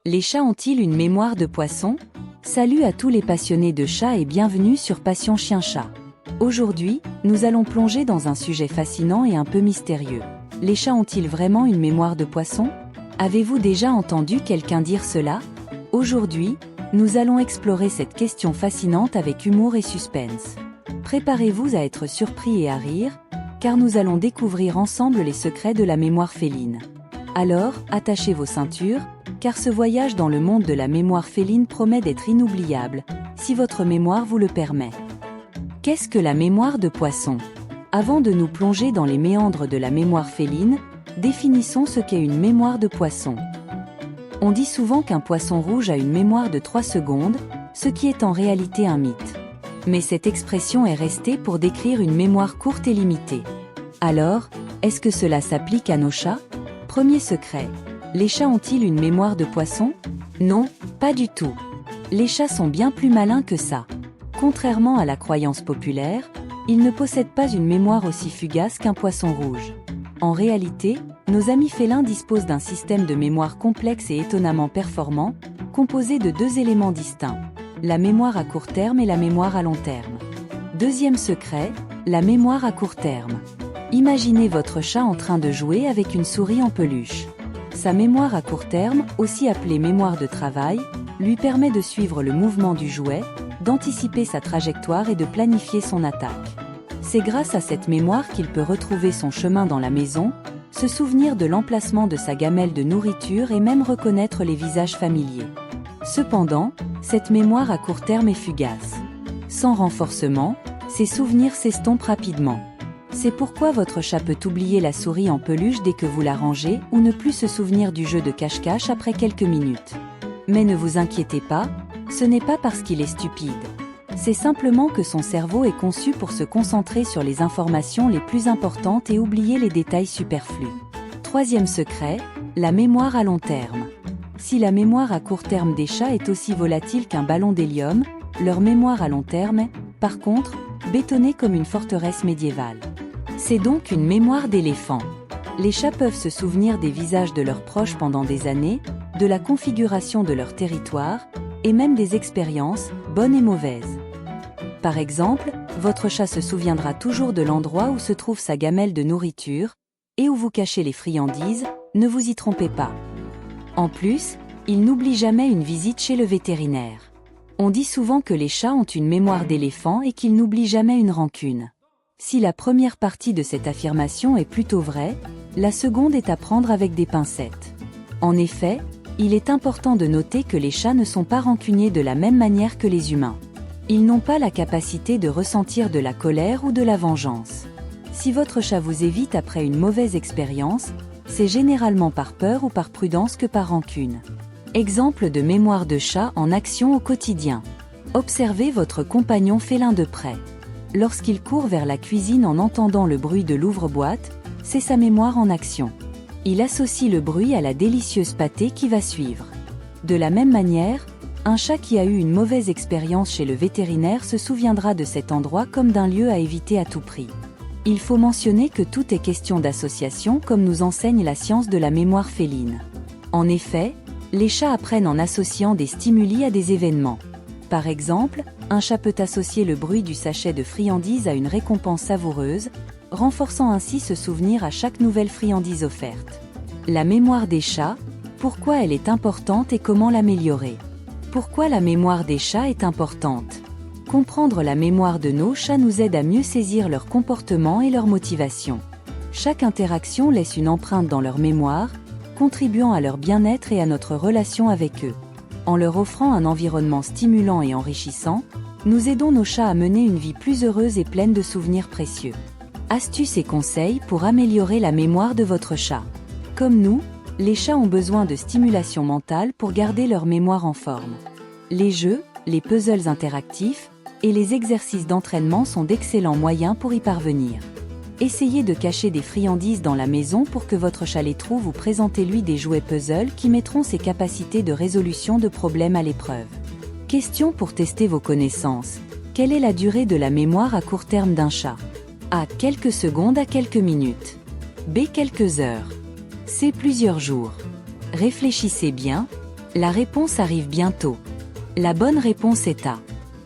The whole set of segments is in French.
Les chats ont-ils une mémoire de poisson? Salut à tous les passionnés de chats et bienvenue sur Passion Chien-Chat. Aujourd'hui, nous allons plonger dans un sujet fascinant et un peu mystérieux. Les chats ont-ils vraiment une mémoire de poisson? Avez-vous déjà entendu quelqu'un dire cela? Aujourd'hui, nous allons explorer cette question fascinante avec humour et suspense. Préparez-vous à être surpris et à rire, car nous allons découvrir ensemble les secrets de la mémoire féline. Alors, attachez vos ceintures, car ce voyage dans le monde de la mémoire féline promet d'être inoubliable, si votre mémoire vous le permet. Qu'est-ce que la mémoire de poisson? Avant de nous plonger dans les méandres de la mémoire féline, définissons ce qu'est une mémoire de poisson. On dit souvent qu'un poisson rouge a une mémoire de 3 secondes, ce qui est en réalité un mythe. Mais cette expression est restée pour décrire une mémoire courte et limitée. Alors, est-ce que cela s'applique à nos chats? Premier secret. Les chats ont-ils une mémoire de poisson? Non, pas du tout. Les chats sont bien plus malins que ça. Contrairement à la croyance populaire, ils ne possèdent pas une mémoire aussi fugace qu'un poisson rouge. En réalité, nos amis félins disposent d'un système de mémoire complexe et étonnamment performant, composé de 2 éléments distincts, la mémoire à court terme et la mémoire à long terme. Deuxième secret, la mémoire à court terme. Imaginez votre chat en train de jouer avec une souris en peluche. Sa mémoire à court terme, aussi appelée mémoire de travail, lui permet de suivre le mouvement du jouet, d'anticiper sa trajectoire et de planifier son attaque. C'est grâce à cette mémoire qu'il peut retrouver son chemin dans la maison, se souvenir de l'emplacement de sa gamelle de nourriture et même reconnaître les visages familiers. Cependant, cette mémoire à court terme est fugace. Sans renforcement, ses souvenirs s'estompent rapidement. C'est pourquoi votre chat peut oublier la souris en peluche dès que vous la rangez ou ne plus se souvenir du jeu de cache-cache après quelques minutes. Mais ne vous inquiétez pas, ce n'est pas parce qu'il est stupide. C'est simplement que son cerveau est conçu pour se concentrer sur les informations les plus importantes et oublier les détails superflus. Troisième secret, la mémoire à long terme. Si la mémoire à court terme des chats est aussi volatile qu'un ballon d'hélium, leur mémoire à long terme est, par contre, bétonnée comme une forteresse médiévale. C'est donc une mémoire d'éléphant. Les chats peuvent se souvenir des visages de leurs proches pendant des années, de la configuration de leur territoire, et même des expériences, bonnes et mauvaises. Par exemple, votre chat se souviendra toujours de l'endroit où se trouve sa gamelle de nourriture, et où vous cachez les friandises, ne vous y trompez pas. En plus, il n'oublie jamais une visite chez le vétérinaire. On dit souvent que les chats ont une mémoire d'éléphant et qu'ils n'oublient jamais une rancune. Si la première partie de cette affirmation est plutôt vraie, la seconde est à prendre avec des pincettes. En effet, il est important de noter que les chats ne sont pas rancuniers de la même manière que les humains. Ils n'ont pas la capacité de ressentir de la colère ou de la vengeance. Si votre chat vous évite après une mauvaise expérience, c'est généralement par peur ou par prudence que par rancune. Exemple de mémoire de chat en action au quotidien. Observez votre compagnon félin de près. Lorsqu'il court vers la cuisine en entendant le bruit de l'ouvre-boîte, c'est sa mémoire en action. Il associe le bruit à la délicieuse pâtée qui va suivre. De la même manière, un chat qui a eu une mauvaise expérience chez le vétérinaire se souviendra de cet endroit comme d'un lieu à éviter à tout prix. Il faut mentionner que tout est question d'association comme nous enseigne la science de la mémoire féline. En effet, les chats apprennent en associant des stimuli à des événements. Par exemple, un chat peut associer le bruit du sachet de friandises à une récompense savoureuse, renforçant ainsi ce souvenir à chaque nouvelle friandise offerte. La mémoire des chats, pourquoi elle est importante et comment l'améliorer? Pourquoi la mémoire des chats est importante? Comprendre la mémoire de nos chats nous aide à mieux saisir leur comportement et leur motivation. Chaque interaction laisse une empreinte dans leur mémoire, contribuant à leur bien-être et à notre relation avec eux. En leur offrant un environnement stimulant et enrichissant, nous aidons nos chats à mener une vie plus heureuse et pleine de souvenirs précieux. Astuces et conseils pour améliorer la mémoire de votre chat. Comme nous, les chats ont besoin de stimulation mentale pour garder leur mémoire en forme. Les jeux, les puzzles interactifs et les exercices d'entraînement sont d'excellents moyens pour y parvenir. Essayez de cacher des friandises dans la maison pour que votre chat les trouve ou présentez-lui des jouets puzzles qui mettront ses capacités de résolution de problèmes à l'épreuve. Question pour tester vos connaissances. Quelle est la durée de la mémoire à court terme d'un chat? A. Quelques secondes à quelques minutes. B. Quelques heures. C. Plusieurs jours. Réfléchissez bien. La réponse arrive bientôt. La bonne réponse est A.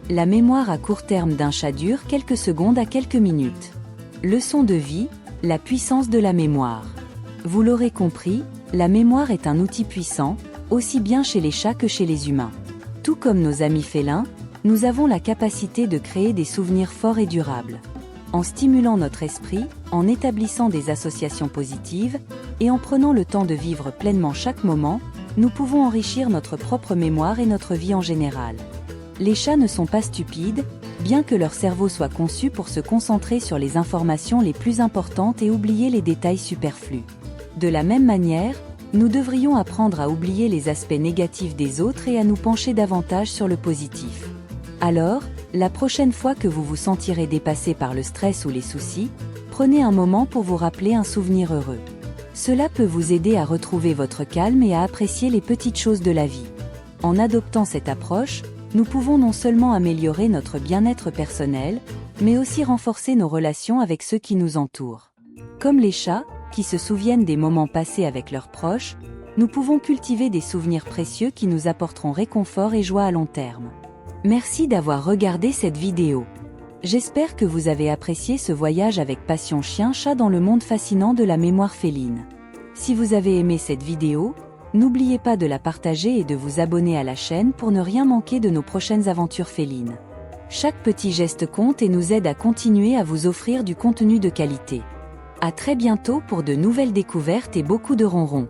La mémoire à court terme d'un chat dure quelques secondes à quelques minutes. Leçon de vie, la puissance de la mémoire. Vous l'aurez compris, la mémoire est un outil puissant, aussi bien chez les chats que chez les humains. Tout comme nos amis félins, nous avons la capacité de créer des souvenirs forts et durables. En stimulant notre esprit, en établissant des associations positives, et en prenant le temps de vivre pleinement chaque moment, nous pouvons enrichir notre propre mémoire et notre vie en général. Les chats ne sont pas stupides, bien que leur cerveau soit conçu pour se concentrer sur les informations les plus importantes et oublier les détails superflus. De la même manière, nous devrions apprendre à oublier les aspects négatifs des autres et à nous pencher davantage sur le positif. Alors, la prochaine fois que vous vous sentirez dépassé par le stress ou les soucis, prenez un moment pour vous rappeler un souvenir heureux. Cela peut vous aider à retrouver votre calme et à apprécier les petites choses de la vie. En adoptant cette approche, nous pouvons non seulement améliorer notre bien-être personnel, mais aussi renforcer nos relations avec ceux qui nous entourent. Comme les chats, qui se souviennent des moments passés avec leurs proches, nous pouvons cultiver des souvenirs précieux qui nous apporteront réconfort et joie à long terme. Merci d'avoir regardé cette vidéo. J'espère que vous avez apprécié ce voyage avec Passion Chien-Chat dans le monde fascinant de la mémoire féline. Si vous avez aimé cette vidéo, n'oubliez pas de la partager et de vous abonner à la chaîne pour ne rien manquer de nos prochaines aventures félines. Chaque petit geste compte et nous aide à continuer à vous offrir du contenu de qualité. À très bientôt pour de nouvelles découvertes et beaucoup de ronrons.